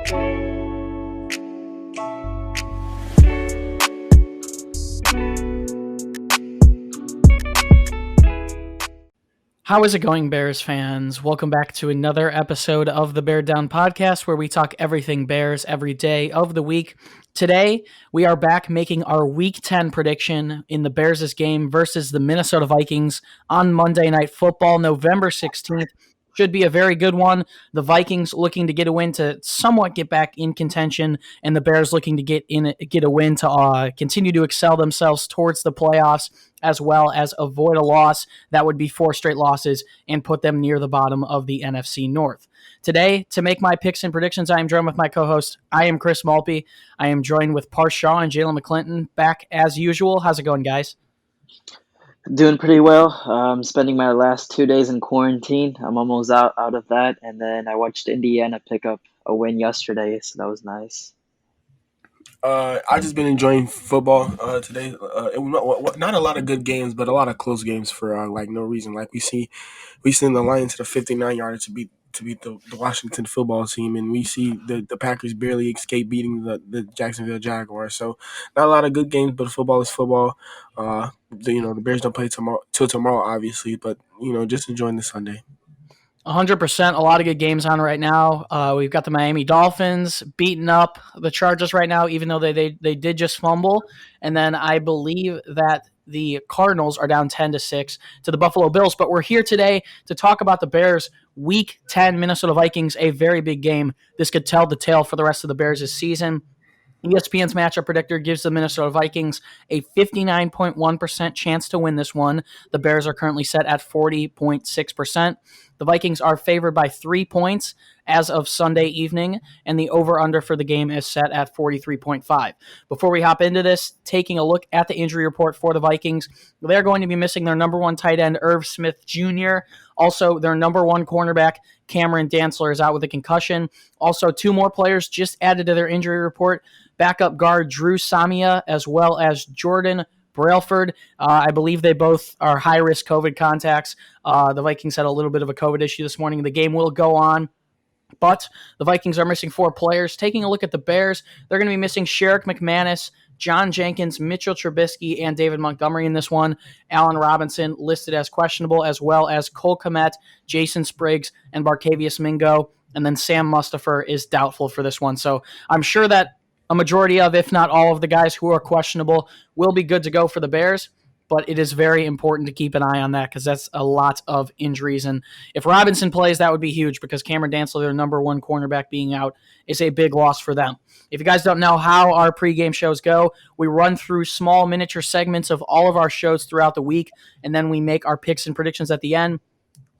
How is it going, Bears fans? Welcome back to another episode of the Bear Down Podcast, where we talk everything Bears every day of the week. Today, we are back making our Week 10 prediction in the Bears' game versus the Minnesota Vikings on Monday Night Football, November 16th. Should be a very good one. The Vikings looking to get a win to somewhat get back in contention, and the Bears looking to get a win to continue to excel themselves towards the playoffs, as well as avoid a loss. That would be 4 straight losses and put them near the bottom of the NFC North. Today, to make my picks and predictions, I am joined with my co-host. I am Chris Malpe. I am joined with Parth and Jaylen McClinton back as usual. How's it going, guys? Doing pretty well. I'm spending my last 2 days in quarantine. I'm almost out of that, and then I watched Indiana pick up a win yesterday, so that was nice. I just been enjoying football today. Not a lot of good games, but a lot of close games for no reason. Like we send the Lions to the 59-yarder to beat the Washington football team, and we see the Packers barely escape beating the Jacksonville Jaguars. So not a lot of good games, but football is football. The Bears don't play till tomorrow, obviously, but just enjoying the Sunday. 100%. A lot of good games on right now. We've got the Miami Dolphins beating up the Chargers right now, even though they did just fumble. And then I believe that the Cardinals are down 10-6 to the Buffalo Bills. But we're here today to talk about the Bears' Week 10 Minnesota Vikings, a very big game. This could tell the tale for the rest of the Bears' season. ESPN's matchup predictor gives the Minnesota Vikings a 59.1% chance to win this one. The Bears are currently set at 40.6%. The Vikings are favored by 3 points as of Sunday evening, and the over-under for the game is set at 43.5. Before we hop into this, taking a look at the injury report for the Vikings, they're going to be missing their number one tight end, Irv Smith Jr., also their number one cornerback, Cameron Dantzler, is out with a concussion. Also, 2 more players just added to their injury report, backup guard Drew Samia, as well as Jordan Brailford. I believe they both are high-risk COVID contacts. The Vikings had a little bit of a COVID issue this morning. The game will go on, but the Vikings are missing 4 players. Taking a look at the Bears, they're going to be missing Sherrick McManus, John Jenkins, Mitchell Trubisky, and David Montgomery in this one. Allen Robinson listed as questionable, as well as Cole Kmet, Jason Spriggs, and Barkevius Mingo. And then Sam Mustipher is doubtful for this one. So I'm sure that a majority of, if not all of the guys who are questionable will be good to go for the Bears, but it is very important to keep an eye on that because that's a lot of injuries. And if Robinson plays, that would be huge because Cameron Dantzler, their number one cornerback, being out is a big loss for them. If you guys don't know how our pregame shows go, we run through small miniature segments of all of our shows throughout the week, and then we make our picks and predictions at the end.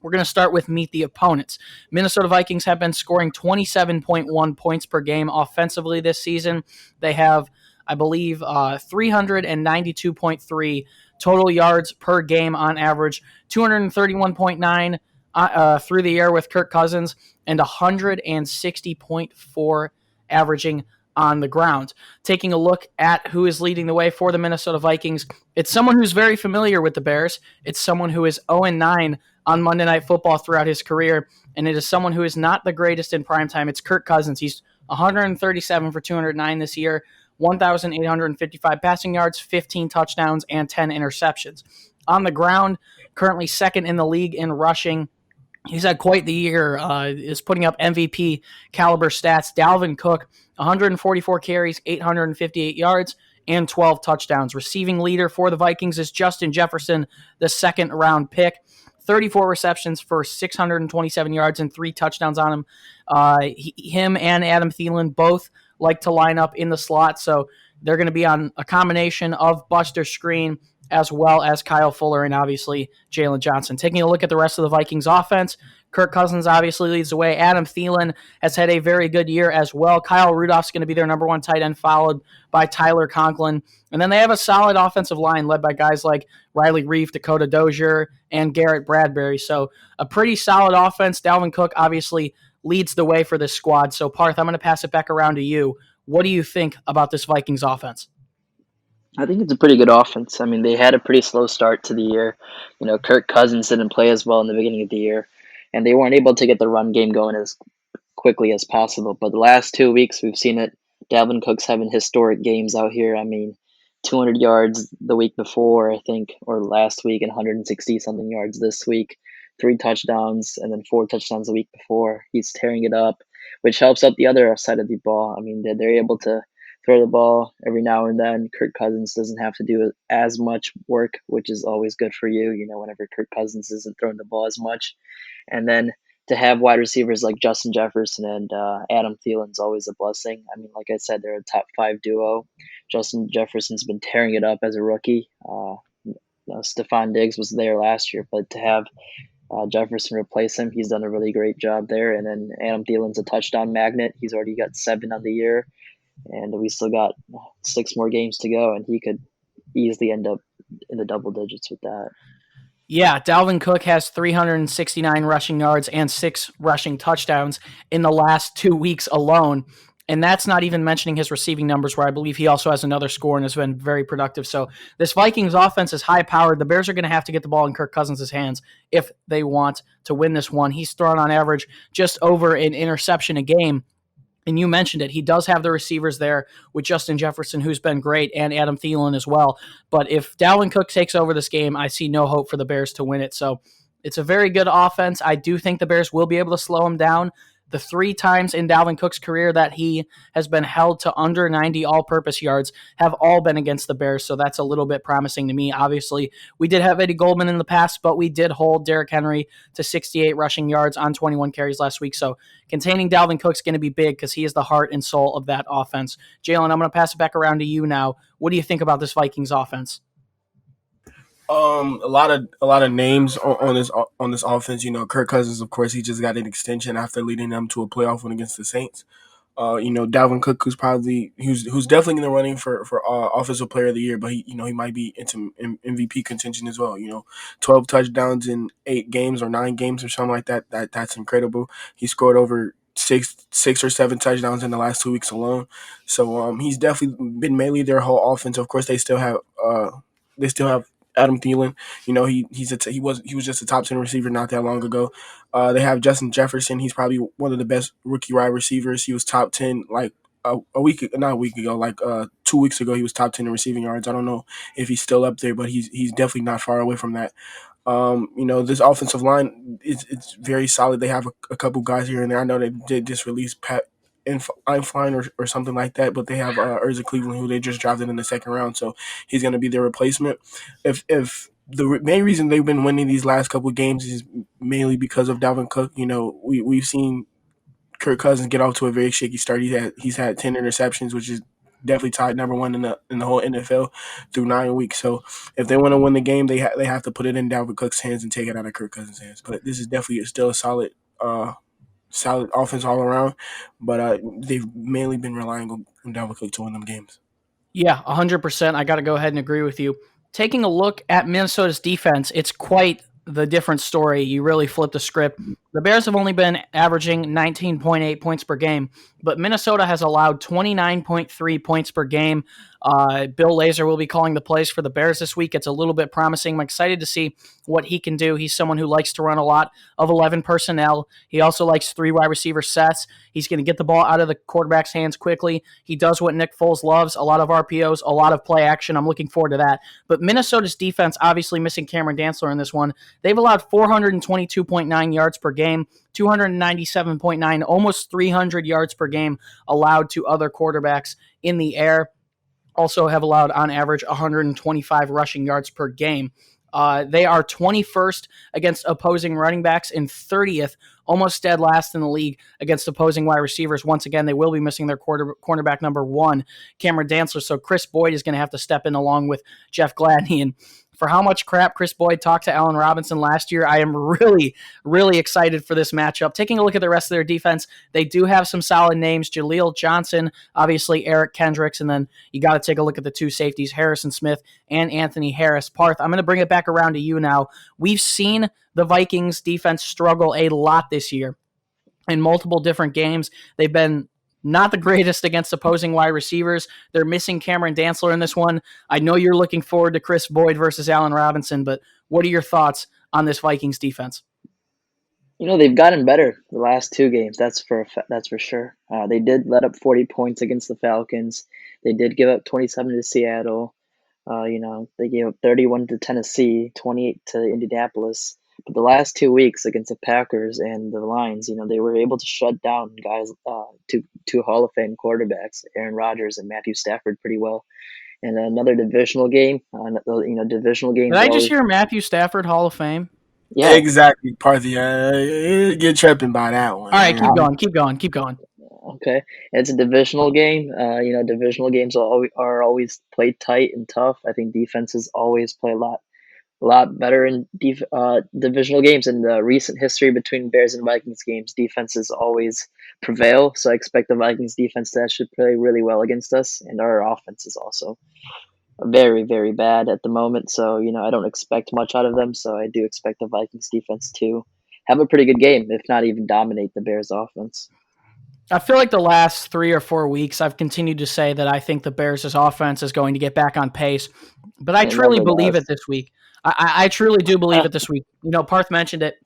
We're going to start with Meet the Opponents. Minnesota Vikings have been scoring 27.1 points per game offensively this season. They have, I believe, 392.3 total yards per game on average, 231.9 through the air with Kirk Cousins, and 160.4 averaging on the ground. Taking a look at who is leading the way for the Minnesota Vikings, it's someone who's very familiar with the Bears. It's someone who is 0-9 on Monday Night Football throughout his career, and it is someone who is not the greatest in primetime. It's Kirk Cousins. He's 137 for 209 this year, 1,855 passing yards, 15 touchdowns, and 10 interceptions. On the ground, currently second in the league in rushing. He's had quite the year, is putting up MVP caliber stats. Dalvin Cook, 144 carries, 858 yards, and 12 touchdowns. Receiving leader for the Vikings is Justin Jefferson, the second-round pick. 34 receptions for 627 yards and 3 touchdowns on him. Him and Adam Thielen both like to line up in the slot, so they're going to be on a combination of Buster Screen as well as Kyle Fuller and obviously Jaylen Johnson. Taking a look at the rest of the Vikings offense, Kirk Cousins obviously leads the way. Adam Thielen has had a very good year as well. Kyle Rudolph's going to be their number one tight end, followed by Tyler Conklin. And then they have a solid offensive line led by guys like Riley Reif, Dakota Dozier, and Garrett Bradbury. So a pretty solid offense. Dalvin Cook obviously leads the way for this squad. So Parth, I'm going to pass it back around to you. What do you think about this Vikings offense? I think it's a pretty good offense. I mean, they had a pretty slow start to the year. Kirk Cousins didn't play as well in the beginning of the year, and they weren't able to get the run game going as quickly as possible. But the last 2 weeks, we've seen it. Dalvin Cook's having historic games out here. I mean, 200 yards the week before, I think, or last week, and 160 something yards this week. 3 touchdowns, and then 4 touchdowns the week before. He's tearing it up, which helps out the other side of the ball. I mean, they're able to throw the ball every now and then. Kirk Cousins doesn't have to do as much work, which is always good for you, whenever Kirk Cousins isn't throwing the ball as much. And then to have wide receivers like Justin Jefferson and Adam Thielen is always a blessing. I mean, like I said, they're a top 5 duo. Justin Jefferson's been tearing it up as a rookie. Stephon Diggs was there last year, but to have Jefferson replace him, he's done a really great job there. And then Adam Thielen's a touchdown magnet. He's already got 7 on the year, and we still got 6 more games to go, and he could easily end up in the double digits with that. Yeah, Dalvin Cook has 369 rushing yards and 6 rushing touchdowns in the last 2 weeks alone. And that's not even mentioning his receiving numbers, where I believe he also has another score and has been very productive. So this Vikings offense is high-powered. The Bears are going to have to get the ball in Kirk Cousins' hands if they want to win this one. He's thrown on average just over an interception a game. And you mentioned it. He does have the receivers there with Justin Jefferson, who's been great, and Adam Thielen as well. But if Dalvin Cook takes over this game, I see no hope for the Bears to win it. So it's a very good offense. I do think the Bears will be able to slow him down. The 3 times in Dalvin Cook's career that he has been held to under 90 all-purpose yards have all been against the Bears, so that's a little bit promising to me. Obviously, we did have Eddie Goldman in the past, but we did hold Derrick Henry to 68 rushing yards on 21 carries last week, so containing Dalvin Cook's going to be big because he is the heart and soul of that offense. Jaylen, I'm going to pass it back around to you now. What do you think about this Vikings offense? A lot of names on this offense. Kirk Cousins, of course, he just got an extension after leading them to a playoff win against the Saints. Dalvin Cook, who's definitely in the running for Offensive Player of the Year, but he might be into MVP contention as well. 12 touchdowns in 8 games or 9 games or something like that. That's incredible. He scored over six or 7 touchdowns in the last 2 weeks alone. So he's definitely been mainly their whole offense. Of course, they still have Adam Thielen. He was just a top 10 receiver not that long ago. They have Justin Jefferson. He's probably one of the best rookie wide receivers. He was top 10 like not a week ago, like 2 weeks ago. He was top 10 in receiving yards. I don't know if he's still up there, but he's definitely not far away from that. This offensive line it's very solid. They have a couple guys here and there. I know they did just release Pat Einfline or something like that, but they have Urza Cleveland, who they just drafted in the 2nd round, so he's going to be their replacement. If the main reason they've been winning these last couple of games is mainly because of Dalvin Cook. We've seen Kirk Cousins get off to a very shaky start. He's had 10 interceptions, which is definitely tied number 1 in the whole NFL through 9 weeks. So if they want to win the game, they have to put it in Dalvin Cook's hands and take it out of Kirk Cousins' hands. But this is definitely still a solid offense all around, but they've mainly been relying on Dalvin Cook to win them games. Yeah, 100%. I got to go ahead and agree with you. Taking a look at Minnesota's defense, it's quite the different story. You really flip the script. The Bears have only been averaging 19.8 points per game, but Minnesota has allowed 29.3 points per game. Bill Lazor will be calling the plays for the Bears this week. It's a little bit promising. I'm excited to see what he can do. He's someone who likes to run a lot of 11 personnel. He also likes 3 wide receiver sets. He's going to get the ball out of the quarterback's hands quickly. He does what Nick Foles loves, a lot of RPOs, a lot of play action. I'm looking forward to that. But Minnesota's defense, obviously missing Cameron Dantzler in this one, they've allowed 422.9 yards per game, 297.9, almost 300 yards per game allowed to other quarterbacks in the air. Also have allowed on average 125 rushing yards per game. They are 21st against opposing running backs and 30th, almost dead last in the league against opposing wide receivers. Once again, they will be missing their cornerback number 1, Cameron Dantzler. So Chris Boyd is going to have to step in along with Jeff Gladney. And for how much crap Chris Boyd talked to Allen Robinson last year, I am really, really excited for this matchup. Taking a look at the rest of their defense, they do have some solid names. Jaleel Johnson, obviously Eric Kendricks, and then you got to take a look at the 2 safeties, Harrison Smith and Anthony Harris. Parth, I'm going to bring it back around to you now. We've seen the Vikings defense struggle a lot this year in multiple different games. They've been not the greatest against opposing wide receivers. They're missing Cameron Dantzler in this one. I know you're looking forward to Chris Boyd versus Allen Robinson, but what are your thoughts on this Vikings defense? They've gotten better the last two games. That's for sure. They did let up 40 points against the Falcons. They did give up 27 to Seattle. They gave up 31 to Tennessee, 28 to Indianapolis. But the last 2 weeks against the Packers and the Lions, they were able to shut down guys, two Hall of Fame quarterbacks, Aaron Rodgers and Matthew Stafford, pretty well. And another divisional game. Divisional Did games I are just always hear Matthew Stafford Hall of Fame? yeah. Exactly, Parth. Get tripping by that one. All right, keep Yeah. going, keep going, keep going. Okay, it's a divisional game. Divisional games are always played tight and tough. I think defenses always play a lot better in divisional games. In the recent history between Bears and Vikings games, defenses always prevail. So I expect the Vikings defense to actually play really well against us, and our offense is also very, very bad at the moment. So I don't expect much out of them. So I do expect the Vikings defense to have a pretty good game, if not even dominate the Bears offense. I feel like the last 3 or 4 weeks, I've continued to say that I think the Bears' offense is going to get back on pace, but I It truly never believe it does. this week. I truly do believe it this week. Parth mentioned it.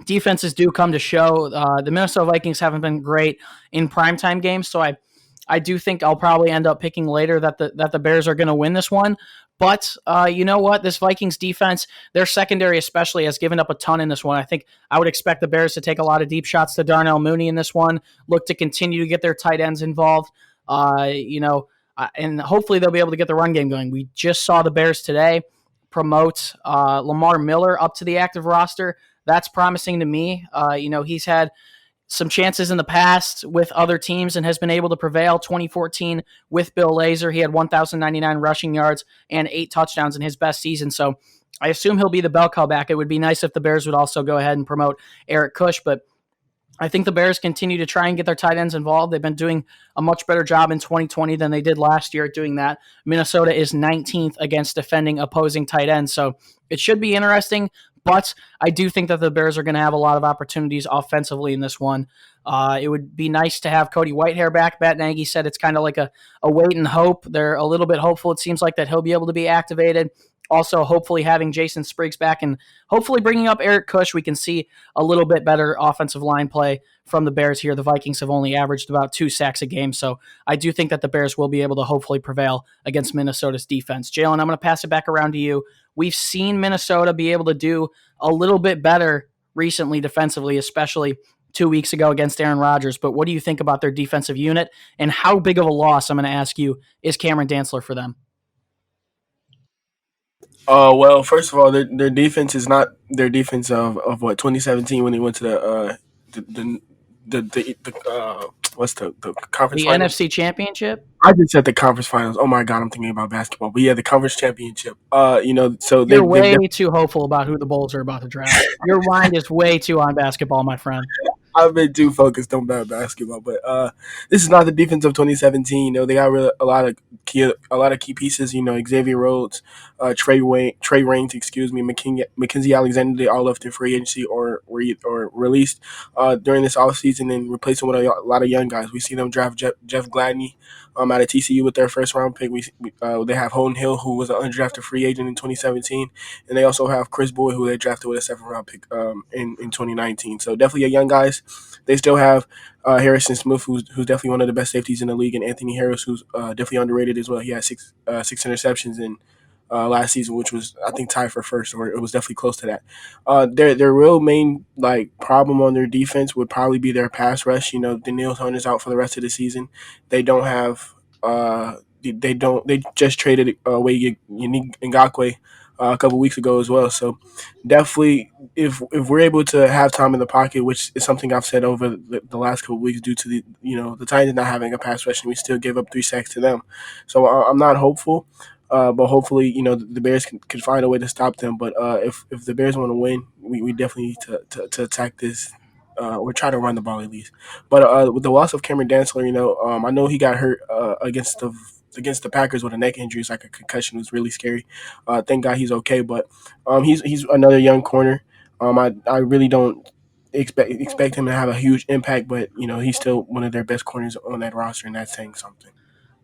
Defenses do come to show. The Minnesota Vikings haven't been great in primetime games, so I do think I'll probably end up picking later that the Bears are going to win this one. But you know what? This Vikings defense, their secondary especially, has given up a ton in this one. I think I would expect the Bears to take a lot of deep shots to Darnell Mooney in this one, look to continue to get their tight ends involved. And hopefully they'll be able to get the run game going. We just saw the Bears today promote Lamar Miller up to the active roster. That's promising to me. He's had some chances in the past with other teams and has been able to prevail. 2014 with Bill Lazor, he had 1,099 rushing yards and 8 touchdowns in his best season. So I assume he'll be the bell cow back. It would be nice if the Bears would also go ahead and promote Eric Kush, but I think the Bears continue to try and get their tight ends involved. They've been doing a much better job in 2020 than they did last year at doing that. Minnesota is 19th against defending opposing tight ends, so it should be interesting. But I do think that the Bears are going to have a lot of opportunities offensively in this one. It would be nice to have Cody Whitehair back. Matt Nagy said it's kind of like a wait and hope. They're a little bit hopeful. It seems like that he'll be able to be activated. Also, hopefully having Jason Spriggs back and hopefully bringing up Eric Kush, we can see a little bit better offensive line play from the Bears here. The Vikings have only averaged about 2 sacks a game, so I do think that the Bears will be able to hopefully prevail against Minnesota's defense. Jaylen, I'm going to pass it back around to you. We've seen Minnesota be able to do a little bit better recently defensively, especially 2 weeks ago against Aaron Rodgers, but what do you think about their defensive unit, and how big of a loss, I'm going to ask you, is Cameron Dantzler for them? Well, first of all, their defense is not their defense of what 2017 when they went to the what's the conference The finals. NFC Championship? I just said the conference finals. Oh my god, I'm thinking about basketball. But yeah, the conference championship. So You're they've way too hopeful about who the Bulls are about to draft. Your mind is way too on basketball, my friend. I've been too focused on bad basketball, but this is not the defense of 2017. They got a lot of key pieces. Xavier Rhodes, Trey Raines, Mackenzie Alexander. They all left in free agency or released during this offseason and replaced them with a lot of young guys. We see them draft Jeff Gladney out of TCU with their first round pick. They have Holden Hill, who was an undrafted free agent in 2017, and they also have Chris Boyd, who they drafted with a second round pick in 2019. So definitely a young guys. They still have Harrison Smith, who's definitely one of the best safeties in the league, and Anthony Harris, who's definitely underrated as well. He had six interceptions in last season, which was I think tied for first, or it was definitely close to that. Their real main problem on their defense would probably be their pass rush. Daniil Hunter's out for the rest of the season. They don't have. They just traded away Yannick Ngakoue a couple weeks ago as well. So definitely, if we're able to have time in the pocket, which is something I've said over the last couple weeks, due to the Titans not having a pass rush, and we still gave up 3 sacks to them. So I'm not hopeful, but hopefully the Bears can find a way to stop them. But if the Bears want to win, we definitely need to attack this. Or try to run the ball at least. But with the loss of Cameron Dantzler, I know he got hurt against the Packers with a neck injury. It's like a concussion. It was really scary. Thank God he's okay. But he's another young corner. I really don't expect him to have a huge impact, but he's still one of their best corners on that roster, and that's saying something.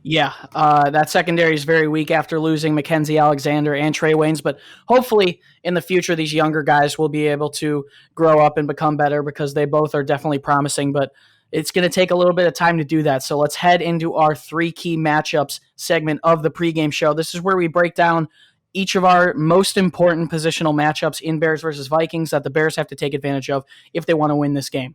Yeah, that secondary is very weak after losing Mackenzie Alexander and Trey Waynes, but hopefully in the future these younger guys will be able to grow up and become better because they both are definitely promising, but it's going to take a little bit of time to do that. So let's head into our 3 key matchups segment of the pregame show. This is where we break down each of our most important positional matchups in Bears versus Vikings that the Bears have to take advantage of if they want to win this game.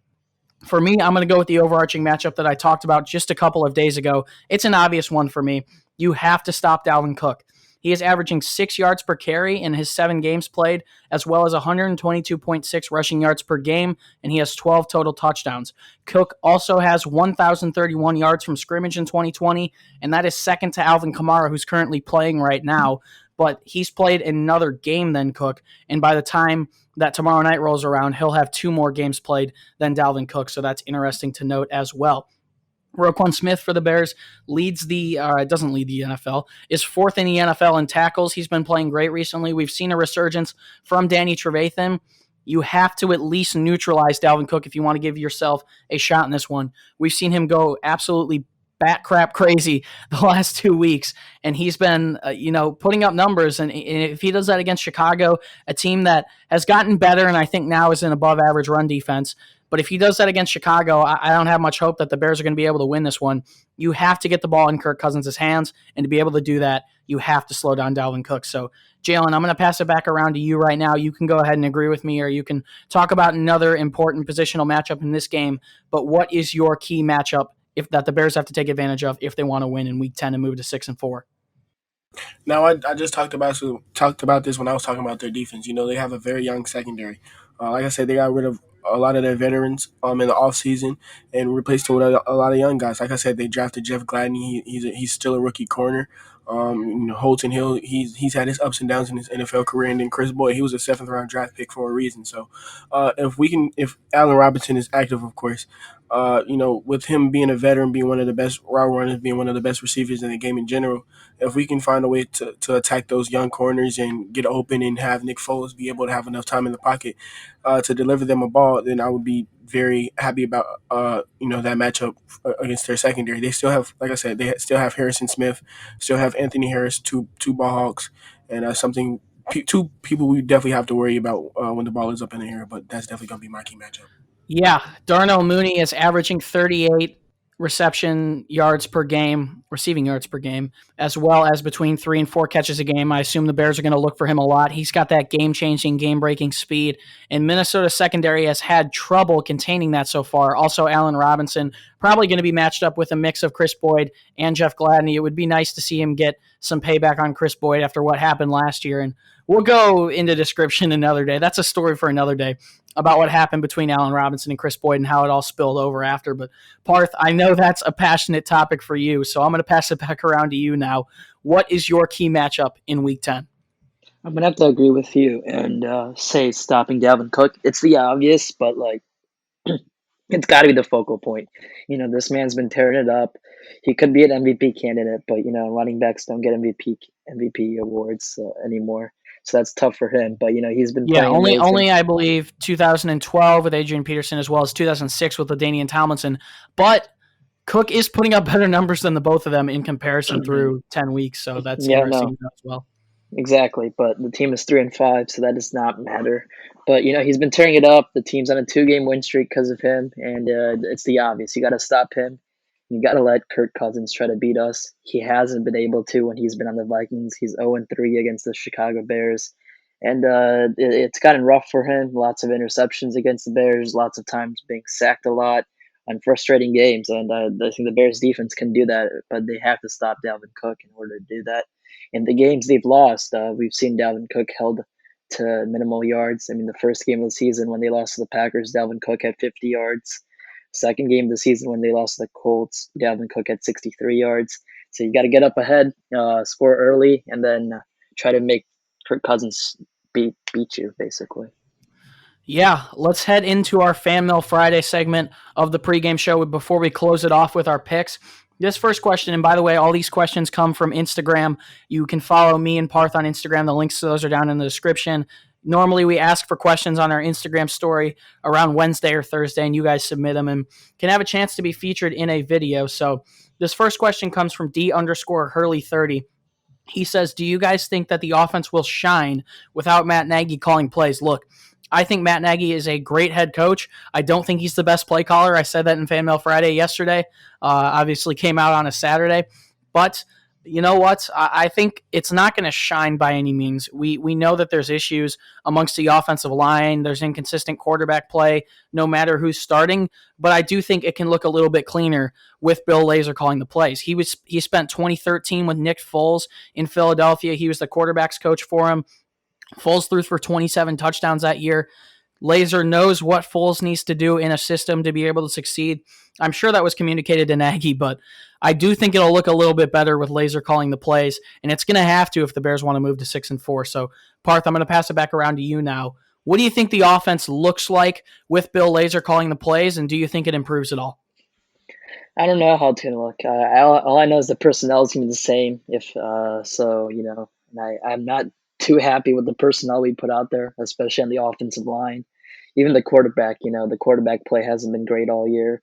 For me, I'm going to go with the overarching matchup that I talked about just a couple of days ago. It's an obvious one for me. You have to stop Dalvin Cook. He is averaging 6 yards per carry in his 7 games played, as well as 122.6 rushing yards per game, and he has 12 total touchdowns. Cook also has 1,031 yards from scrimmage in 2020, and that is second to Alvin Kamara, who's currently playing right now. But he's played another game than Cook, and by the time that tomorrow night rolls around, he'll have 2 more games played than Dalvin Cook, so that's interesting to note as well. Roquan Smith for the Bears doesn't lead the NFL, is 4th in the NFL in tackles. He's been playing great recently. We've seen a resurgence from Danny Trevathan. You have to at least neutralize Dalvin Cook if you want to give yourself a shot in this one. We've seen him go absolutely bat crap crazy the last 2 weeks, and he's been putting up numbers, and if he does that against Chicago, a team that has gotten better and I think now is an above average run defense, but if he does that against Chicago, I don't have much hope that the Bears are going to be able to win this one. You have to get the ball in Kirk Cousins' hands, and to be able to do that, you have to slow down Dalvin Cook. So Jaylen, I'm going to pass it back around to you right now. You can go ahead and agree with me, or you can talk about another important positional matchup in this game, but what is your key matchup that the Bears have to take advantage of if they want to win in Week 10 and move to 6-4? Now, I just talked about this when I was talking about their defense. They have a very young secondary. Like I said, they got rid of a lot of their veterans in the offseason and replaced them with a lot of young guys. Like I said, they drafted Jeff Gladney. He's still a rookie corner. Holton Hill, he's had his ups and downs in his NFL career, and then Chris Boyd, he was a 7th-round draft pick for a reason. So, if Allen Robinson is active, of course, with him being a veteran, being one of the best route runners, being one of the best receivers in the game in general, if we can find a way to attack those young corners and get open and have Nick Foles be able to have enough time in the pocket to deliver them a ball, then I would be very happy about that matchup against their secondary. They still have, like I said, they still have Harrison Smith, still have Anthony Harris, two ball hawks, and two people we definitely have to worry about when the ball is up in the air. But that's definitely going to be my key matchup. Yeah, Darnell Mooney is averaging 38 receiving yards per game, as well as between 3 and 4 catches a game. I assume the Bears are going to look for him a lot. He's got that game-changing, game-breaking speed, and Minnesota secondary has had trouble containing that so far. Also, Allen Robinson probably going to be matched up with a mix of Chris Boyd and Jeff Gladney. It would be nice to see him get some payback on Chris Boyd after what happened last year, and we'll go into description another day. That's a story for another day about what happened between Allen Robinson and Chris Boyd and how it all spilled over after. But Parth, I know that's a passionate topic for you, so I'm going to pass it back around to you now. What is your key matchup in Week 10? I'm gonna have to agree with you and say stopping Dalvin Cook. It's the obvious, but it's got to be the focal point. This man's been tearing it up. He could be an MVP candidate, but running backs don't get MVP awards anymore. So that's tough for him. But he's been playing only I believe 2012 with Adrian Peterson as well as 2006 with LaDainian Tomlinson. But Cook is putting up better numbers than the both of them in comparison through 10 weeks. So that's interesting as well. Exactly, but the team is 3-5, so that does not matter. But he's been tearing it up. The team's on a 2-game win streak because of him, and it's the obvious. You got to stop him. You got to let Kirk Cousins try to beat us. He hasn't been able to when he's been on the Vikings. He's 0-3 against the Chicago Bears, and it's gotten rough for him. Lots of interceptions against the Bears, lots of times being sacked a lot, and frustrating games. And I think the Bears defense can do that, but they have to stop Dalvin Cook in order to do that. In the games they've lost, we've seen Dalvin Cook held to minimal yards. I mean, the first game of the season when they lost to the Packers, Dalvin Cook had 50 yards. Second game of the season when they lost to the Colts, Dalvin Cook had 63 yards. So you got to get up ahead, score early, and then try to make Kirk Cousins beat you, basically. Yeah, let's head into our Fan Mail Friday segment of the pregame show before we close it off with our picks. This first question, and by the way, all these questions come from Instagram. You can follow me and Parth on Instagram. The links to those are down in the description. Normally, we ask for questions on our Instagram story around Wednesday or Thursday, and you guys submit them and can have a chance to be featured in a video. So this first question comes from D_Hurley30. He says, do you guys think that the offense will shine without Matt Nagy calling plays? Look, I think Matt Nagy is a great head coach. I don't think he's the best play caller. I said that in Fan Mail Friday yesterday. Obviously came out on a Saturday. But you know what? I think it's not going to shine by any means. We know that there's issues amongst the offensive line. There's inconsistent quarterback play, no matter who's starting. But I do think it can look a little bit cleaner with Bill Lazor calling the plays. He spent 2013 with Nick Foles in Philadelphia. He was the quarterback's coach for him. Foles threw for 27 touchdowns that year. Lazor knows what Foles needs to do in a system to be able to succeed. I'm sure that was communicated to Nagy, but I do think it'll look a little bit better with Lazor calling the plays, and it's going to have to if the Bears want to move to 6-4. So, Parth, I'm going to pass it back around to you now. What do you think the offense looks like with Bill Lazor calling the plays, and do you think it improves at all? I don't know how it's gonna look. All I know is the personnel is gonna be the same. I'm not too happy with the personnel we put out there, especially on the offensive line. Even the quarterback, the quarterback play hasn't been great all year.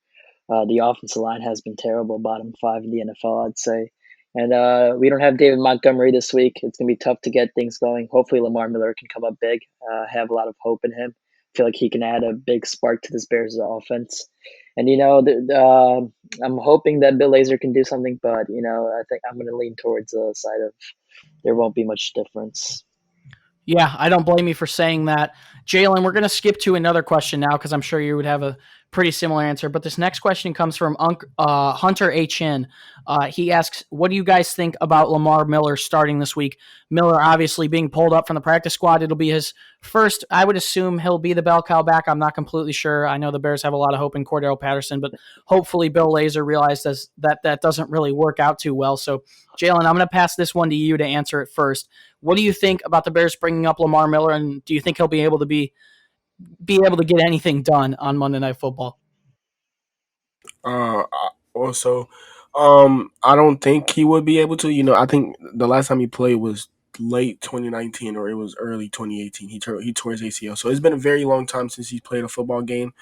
The offensive line has been terrible, bottom 5 in the NFL, I'd say. And we don't have David Montgomery this week. It's gonna be tough to get things going. Hopefully, Lamar Miller can come up big. I have a lot of hope in him. I feel like he can add a big spark to this Bears offense. And I'm hoping that Bill Lazor can do something, but I think I'm going to lean towards the side of there won't be much difference. Yeah, I don't blame you for saying that. Jaylen, we're going to skip to another question now because I'm sure you would have a pretty similar answer. But this next question comes from Hunter H.N. He asks, what do you guys think about Lamar Miller starting this week? Miller obviously being pulled up from the practice squad. It'll be his first. I would assume he'll be the bell cow back. I'm not completely sure. I know the Bears have a lot of hope in Cordell Patterson, but hopefully Bill Lazor realizes that doesn't really work out too well. So, Jaylen, I'm going to pass this one to you to answer it first. What do you think about the Bears bringing up Lamar Miller, and do you think he'll be able to be able to get anything done on Monday Night Football? Also, I don't think he would be able to. I think the last time he played was late 2019 or it was early 2018. He tore his ACL, so it's been a very long time since he's played a football game.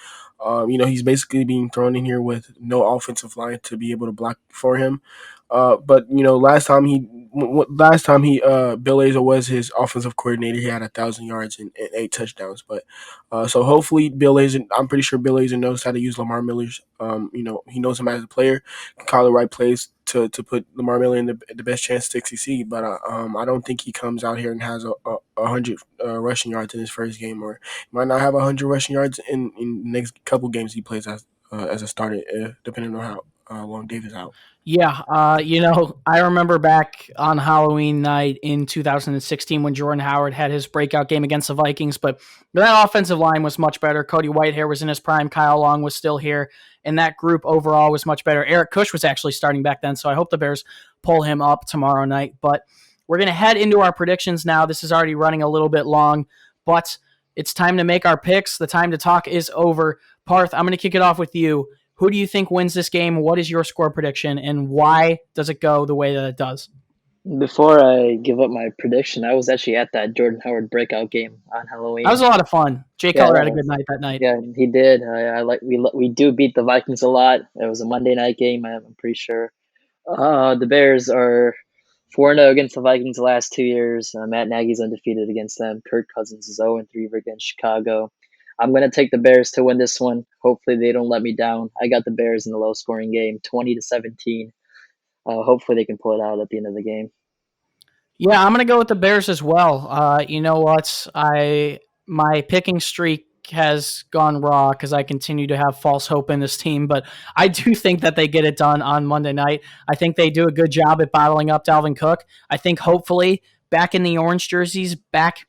He's basically being thrown in here with no offensive line to be able to block for him. But last time Bill Lazor was his offensive coordinator, he had 1,000 yards and 8 touchdowns. But so hopefully Bill Lazor, I'm pretty sure Bill Lazor knows how to use Lamar Miller's. He knows him as a player, can call the right plays to put Lamar Miller in the best chance to succeed. But I don't think he comes out here and has a 100 rushing yards in his first game, or he might not have 100 rushing yards in the next couple games he plays as a starter, depending on how long David's out. Yeah, I remember back on Halloween night in 2016 when Jordan Howard had his breakout game against the Vikings, but that offensive line was much better. Cody Whitehair was in his prime. Kyle Long was still here, and that group overall was much better. Eric Kush was actually starting back then, so I hope the Bears pull him up tomorrow night. But we're going to head into our predictions now. This is already running a little bit long, but it's time to make our picks. The time to talk is over. Parth, I'm going to kick it off with you. Who do you think wins this game? What is your score prediction, and why does it go the way that it does? Before I give up my prediction, I was actually at that Jordan Howard breakout game on Halloween. That was a lot of fun. Jay Cutler had a good night that night. Yeah, he did. We do beat the Vikings a lot. It was a Monday night game, I'm pretty sure. The Bears are 4-0 against the Vikings the last 2 years. Matt Nagy's undefeated against them. Kirk Cousins is 0-3 against Chicago. I'm going to take the Bears to win this one. Hopefully they don't let me down. I got the Bears in a low-scoring game, 20-17. Hopefully they can pull it out at the end of the game. Yeah, I'm going to go with the Bears as well. You know what? My picking streak has gone raw because I continue to have false hope in this team, but I do think that they get it done on Monday night. I think they do a good job at bottling up Dalvin Cook. I think hopefully back in the orange jerseys, back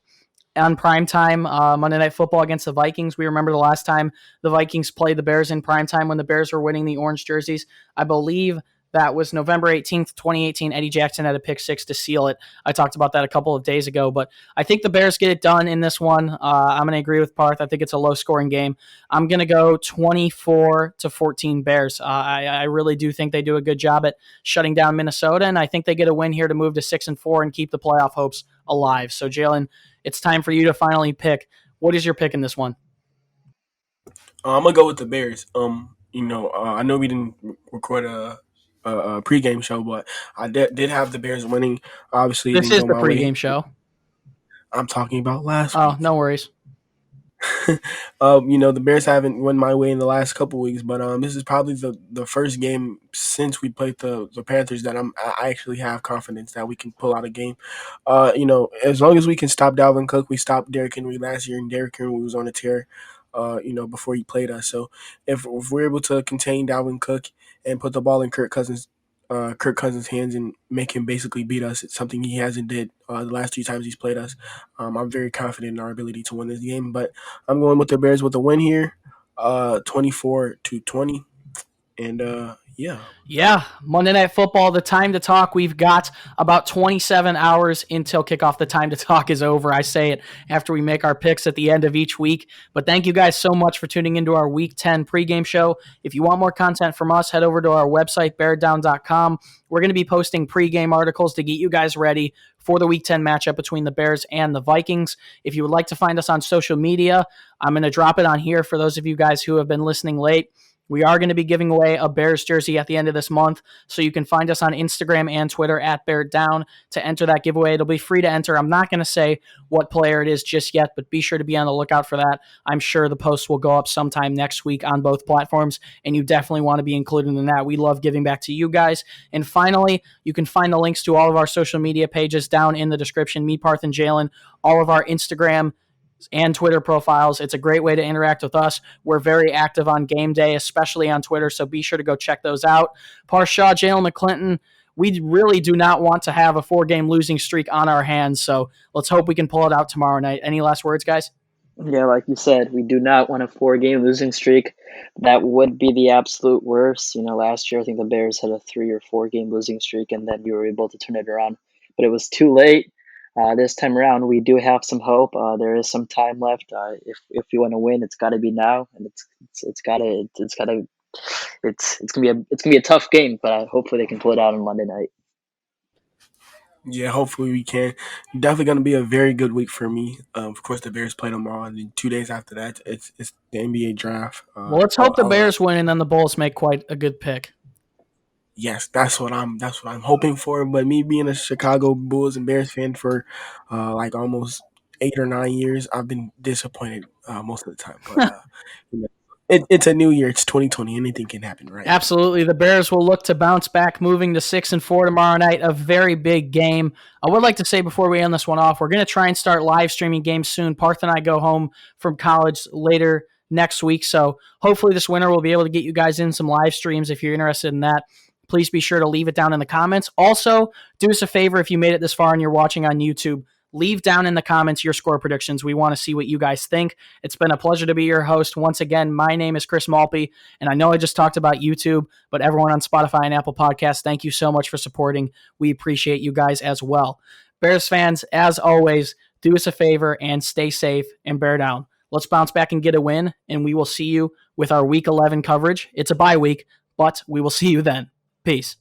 on primetime Monday Night Football against the Vikings. We remember the last time the Vikings played the Bears in primetime when the Bears were winning the orange jerseys. I believe that was November 18th, 2018. Eddie Jackson had a pick 6 to seal it. I talked about that a couple of days ago, but I think the Bears get it done in this one. I'm going to agree with Parth. I think it's a low-scoring game. I'm going to go 24-14 Bears. I really do think they do a good job at shutting down Minnesota, and I think they get a win here to move to 6-4 and keep the playoff hopes alive. So, Jaylen, It's time for you to finally pick. What is your pick in this one? I'm gonna go with the Bears. I know we didn't record a pregame show, but I did have the Bears winning. Obviously, it This didn't is go the my way. pregame show. I'm talking about last Oh, week. no worries. The Bears haven't won my way in the last couple weeks, but this is probably the first game since we played the Panthers that I actually have confidence that we can pull out a game. As long as we can stop Dalvin Cook, we stopped Derrick Henry last year, and Derrick Henry was on a tear. Before he played us. So if we're able to contain Dalvin Cook and put the ball in Kirk Cousins' hands and make him basically beat us, it's something he hasn't did the last 3 times he's played us. I'm very confident in our ability to win this game, but I'm going with the Bears with a win here, 24-20, and yeah. Yeah, Monday Night Football, the time to talk. We've got about 27 hours until kickoff. The time to talk is over. I say it after we make our picks at the end of each week. But thank you guys so much for tuning into our Week 10 pregame show. If you want more content from us, head over to our website, beardown.com. We're going to be posting pregame articles to get you guys ready for the Week 10 matchup between the Bears and the Vikings. If you would like to find us on social media, I'm going to drop it on here for those of you guys who have been listening late. We are going to be giving away a Bears jersey at the end of this month, so you can find us on Instagram and Twitter at BearDown to enter that giveaway. It'll be free to enter. I'm not going to say what player it is just yet, but be sure to be on the lookout for that. I'm sure the post will go up sometime next week on both platforms, and you definitely want to be included in that. We love giving back to you guys. And finally, you can find the links to all of our social media pages down in the description. Me, Parth, and Jaylen, all of our Instagram and Twitter profiles. It's a great way to interact with us. We're very active on game day, especially on Twitter, so be sure to go check those out. Parth Shaw, Jaylen McClinton, we really do not want to have a 4-game losing streak on our hands, so let's hope we can pull it out tomorrow night. Any last words, guys? Yeah, like you said, we do not want a 4-game losing streak. That would be the absolute worst. Last year I think the Bears had a 3 or 4-game losing streak, and then you were able to turn it around. But it was too late. This time around, we do have some hope. There is some time left. If you want to win, it's got to be now, and it's gonna be a tough game. But hopefully they can pull it out on Monday night. Yeah, hopefully we can. Definitely going to be a very good week for me. Of course, the Bears play tomorrow, and then 2 days after that, it's the NBA draft. Well, let's hope the Bears win, and then the Bulls make quite a good pick. Yes, that's what I'm hoping for. But me being a Chicago Bulls and Bears fan for like almost 8 or 9 years, I've been disappointed most of the time. But it's a new year. It's 2020. Anything can happen, right? Absolutely. The Bears will look to bounce back, moving to 6-4 tomorrow night. A very big game. I would like to say before we end this one off, we're going to try and start live streaming games soon. Parth and I go home from college later next week, so hopefully this winter we'll be able to get you guys in some live streams if you're interested in that. Please be sure to leave it down in the comments. Also, do us a favor if you made it this far and you're watching on YouTube. Leave down in the comments your score predictions. We want to see what you guys think. It's been a pleasure to be your host. Once again, my name is Chris Malpe, and I know I just talked about YouTube, but everyone on Spotify and Apple Podcasts, thank you so much for supporting. We appreciate you guys as well. Bears fans, as always, do us a favor and stay safe and bear down. Let's bounce back and get a win, and we will see you with our Week 11 coverage. It's a bye week, but we will see you then. Peace.